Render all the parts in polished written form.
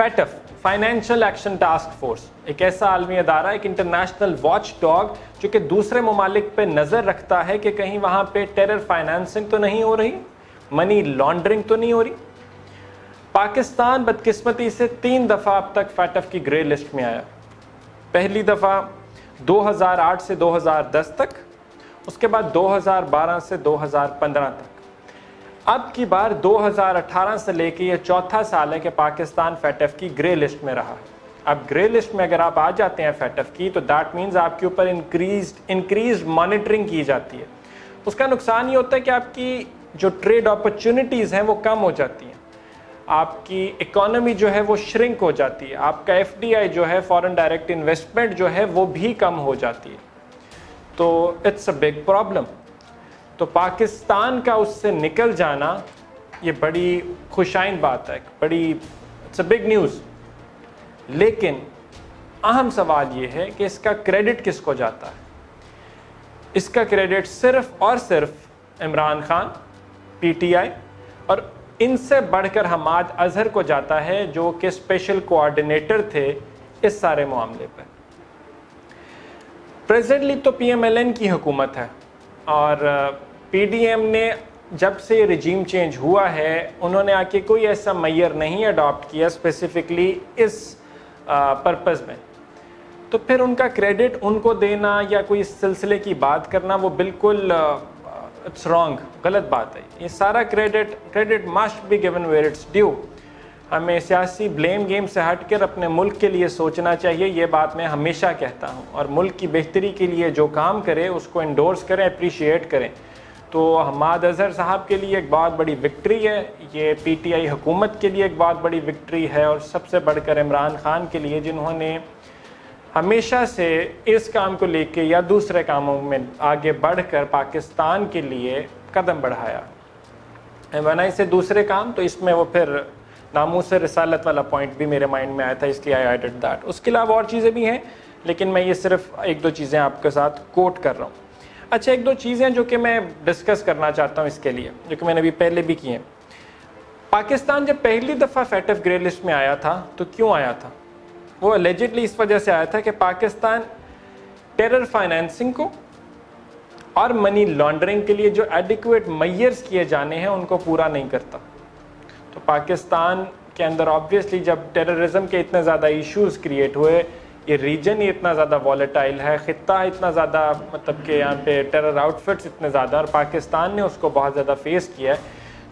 FATF financial action task force एक ऐसा आलमी अदारा, एक इंटरनेशनल वॉच डॉग जो कि दूसरे ममालिक पे नज़र रखता है कि कहीं वहाँ पे टेरर फाइनेंसिंग तो नहीं हो रही, मनी लॉन्ड्रिंग तो नहीं हो रही। पाकिस्तान बदकिस्मती से 3 दफ़ा अब तक FATF की ग्रे लिस्ट में आया। पहली दफ़ा 2008 से 2010 तक, उसके बाद 2012 से 2015 तक। अब की बार 2018 से लेके ये चौथा साल है कि पाकिस्तान FATF की ग्रे लिस्ट में रहा है। अब ग्रे लिस्ट में अगर आप आ जाते हैं FATF की, तो दैट मीन्स आपके ऊपर इंक्रीज मॉनिटरिंग की जाती है। उसका नुकसान ये होता है कि आपकी जो ट्रेड अपॉर्चुनिटीज़ हैं वो कम हो जाती हैं, आपकी इकोनॉमी जो है वो श्रिंक हो जाती है, आपका FDI जो है, फॉरेन डायरेक्ट इन्वेस्टमेंट जो है वो भी कम हो जाती है। तो इट्स अ बिग प्रॉब्लम। तो पाकिस्तान का उससे निकल जाना ये बड़ी खुशाइन बात है, बड़ी इट्स अ बिग न्यूज़। लेकिन अहम सवाल ये है कि इसका क्रेडिट किसको जाता है? इसका क्रेडिट सिर्फ और सिर्फ इमरान खान, PTI और इनसे बढ़कर हमाद अजहर को जाता है, जो कि स्पेशल कोऑर्डिनेटर थे इस सारे मामले पर। प्रेजेंटली तो PMLN की हुकूमत है और PDM ने जब से ये रिजीम चेंज हुआ है, उन्होंने आके कोई ऐसा मैयर नहीं अडॉप्ट किया स्पेसिफिकली इस पर्पज़ में। तो फिर उनका क्रेडिट उनको देना या कोई इस सिलसिले की बात करना वो बिल्कुल इट्स रॉन्ग, गलत बात है। ये सारा credit must be given where it's due. हमें सियासी ब्लेम गेम से हटकर अपने मुल्क के लिए सोचना चाहिए, ये बात मैं हमेशा कहता हूँ। और मुल्क की बेहतरी के लिए जो काम करे उसको इंडोर्स करें, अप्रिशिएट करें। तो हमाद अजहर साहब के लिए एक बहुत बड़ी विक्ट्री है, ये PTI हुकूमत के लिए एक बहुत बड़ी विक्ट्री है, और सबसे बढ़कर इमरान खान के लिए, जिन्होंने हमेशा से इस काम को लेके या दूसरे कामों में आगे बढ़कर पाकिस्तान के लिए कदम बढ़ाया। बनाई से दूसरे काम, तो इसमें वो फिर नामूस रिसालत वाला पॉइंट भी मेरे माइंड में आया था, इसलिए आई एडेड दैट। उसके अलावा और चीज़ें भी हैं, लेकिन मैं ये सिर्फ 1-2 चीज़ें आपके साथ कोट कर रहा हूँ। अच्छा, 1-2 चीज़ें जो कि मैं डिस्कस करना चाहता हूँ इसके लिए, जो कि मैंने अभी पहले भी की हैं। पाकिस्तान जब पहली दफ़ा FATF ग्रे लिस्ट में आया था, तो क्यों आया था? वो एलिजिडली इस वजह से आया था कि पाकिस्तान टेरर फाइनेंसिंग को और मनी लॉन्ड्रिंग के लिए जो एडिक्वेट मैयर्स किए जाने हैं उनको पूरा नहीं करता। तो पाकिस्तान के अंदर ऑब्वियसली जब टेररिज्म के इतने ज़्यादा इश्यूज़ क्रिएट हुए, ये रीजन ही इतना ज़्यादा वॉलेटाइल है, ख़ित्ता इतना ज़्यादा, मतलब कि यहाँ पे टेरर आउटफिट्स इतने ज़्यादा, और पाकिस्तान ने उसको बहुत ज़्यादा फेस किया है,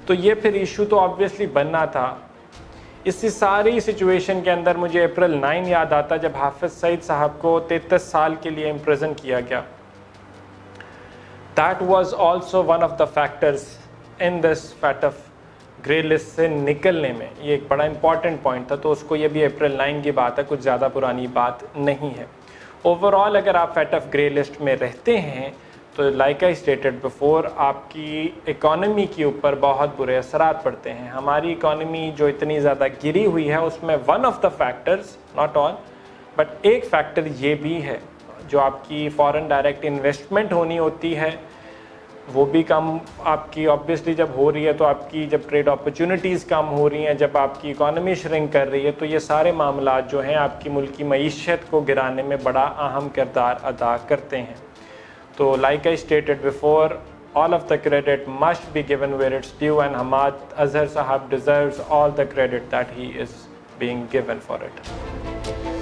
तो ये फिर इशू तो ऑब्वियसली बनना था। इसी सारी सिचुएशन के अंदर मुझे अप्रैल 9 याद आता, जब हाफिज़ सईद साहब को 33 साल के लिए इम्प्रिजन किया गया। That was also one of the factors in this FATF grey list से निकलने में। ये एक बड़ा इंपॉर्टेंट पॉइंट था, तो उसको ये भी अप्रैल 9 की बात है, कुछ ज़्यादा पुरानी बात नहीं है। ओवरऑल अगर आप FATF ग्रे लिस्ट में रहते हैं, तो लाइक आई स्टेटेड बिफोर, आपकी इकॉनमी के ऊपर बहुत बुरे असरात पड़ते हैं। हमारी इकॉनमी जो इतनी ज़्यादा गिरी हुई है, उसमें one of the factors, not all, but एक फैक्टर ये भी है, जो आपकी फॉरेन डायरेक्ट इन्वेस्टमेंट होनी होती है वो भी कम आपकी ऑब्वियसली जब हो रही है, तो आपकी जब ट्रेड अपॉर्चुनिटीज़ कम हो रही हैं, जब आपकी इकॉनमी श्रिंक कर रही है, तो ये सारे मामला जो हैं आपकी मुल्क की मईशत को गिराने में बड़ा अहम किरदार अदा करते हैं। तो like I stated before, all of the credit must be given where it's due, and Hamad Azhar Sahab deserves all the credit that he is being given for it.